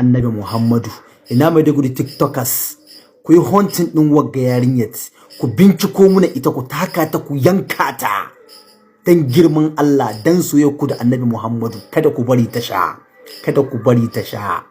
annabi Muhammadu. Ina Maiduguri tiktokers, ku yi hunting din wagga yarinyar, ku binciko muna ita, ku taka ta, ku yanka ta dan girman Allah, dan soyayya ku da annabi Muhammadu. Kada ku bari ta sha, kada ku bari ta sha.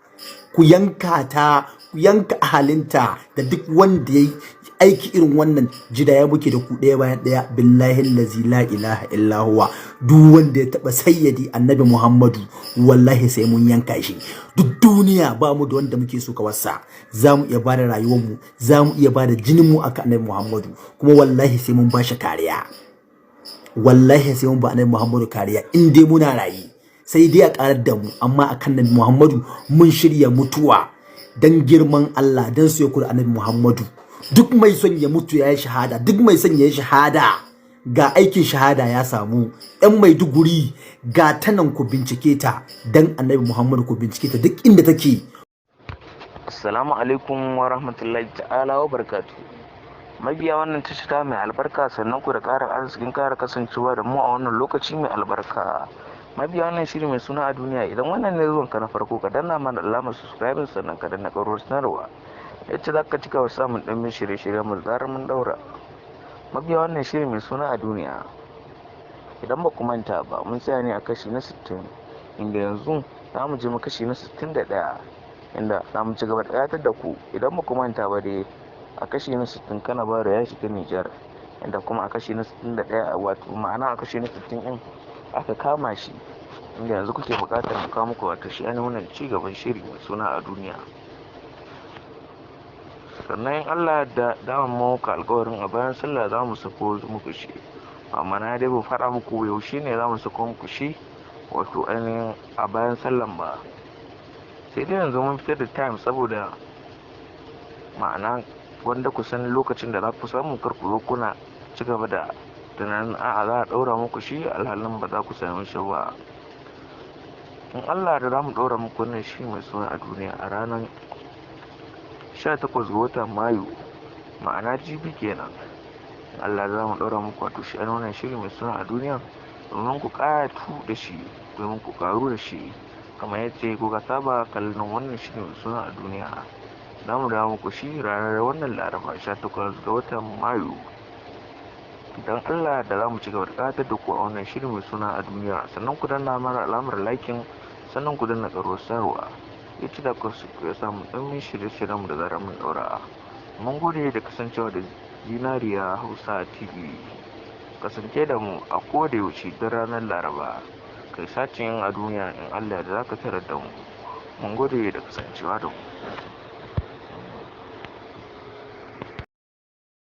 Ku yanka ta, ku yanka ahalinta da duk wanda yayi aiki irin wannan. Jida ya muke da ku ɗaya bayan ɗaya, billahi allazi la ilaha illa huwa. Duk wanda ya taba sayyidi annabi Muhammadu wallahi sai mun yanka shi. Duk duniya ba mu da wanda muke so kawarsa. Za mu iya bada rayuwar mu, za mu iya bada jinin mu akan annabi Muhammadu, kuma wallahi sai mun bashi kariya. Wallahi sai mun ba annabi Muhammadu kariya in dai muna rayi. Sai dai a karar da mu, amma akan annabi Muhammadu mun shirya mutuwa dan girman Allah, dan soyayya ku da annabi Muhammadu. Duk mai son ya mutu ya yi shahada, duk mai son ya yi shahada ga aikin shahada ya samu. Yan Maiduguri ga tanan ku bincike ta, dan annabi Muhammadu ku bincike ta duk inda take. Assalamu alaikum wa rahmatullahi ta'ala wa barakatuh. Mabiya wannan tasha mai albarka, sannan ku da ƙara arzikin ƙara kasancewa da mu a wannan lokaci mai albarka. Mabiya wannan shiri mai suna a duniya, idan wannan ne zuwan ka na farko, ka danna mana alamar subscribe, sannan ka danna ƙarfar sanarwa, yace za ka cika wa samun ɗanbin shirye-shiryen mu da mun daura. Mabiya wannan shiri mai suna a duniya, idan ba ku manta ba, mun tsaya ne a kashi na 60, inda yanzu za mu je mu kashi na 61, inda za mu ci gaba da ƙayatar da ku. Idan ba ku manta ba dai, a kashi na 60 kana bara ya shiga Nijar, inda kuma a kashi na 61, wato ma'ana a kashi na 60 din aka kama shi, inda yanzu kuke buƙatar mu kawo muku wato shi ainihin wannan ci gaban shiri mai suna a duniya. Sannan in Allah da daman muku alƙawarin a bayan sallah za mu sako muku shi, amma na dai ba faɗa muku yaushe ne za mu sako muku shi, wato ainihin a bayan sallan ba. Sai dai yanzu mun fitar da time, saboda ma'ana wanda ku san lokacin da za ku samu, kar ku zo kuna ci gaba da tunanin a'a za a ɗaura muku shi alhalin ba za ku sami shi ba. In Allah da za mu ɗaura muku wannan shi mai suna a duniya a ranar 18 ga watan Mayu, ma'ana jibi kenan. Allah za mu ɗaura muku wato shi wannan shiri mai suna a duniya, domin ku ƙayatu da shi, domin ku ƙaru da shi, kamar yadda kuka saba kallon wannan shiri mai suna a duniya. Za mu dawo muku shi ranar wannan Laraba 18 ga watan Mayu. Dan Allah da za mu ci gaba da ƙayatar da ku a wannan shiri mai suna a duniya. Sannan ku danna mana alamar liking, sannan ku danna ƙarfar sanarwa, yace da ku ya samu ɗanbin shirye-shiryen mu da zarar mun ɗaura. Mun gode da kasancewa da Zinariya Hausa TV. Kasance da mu a koda yaushe don ranar Laraba, kai sacin a duniya in Allah da za ka tarar da mu. Mun gode da kasancewa da mu.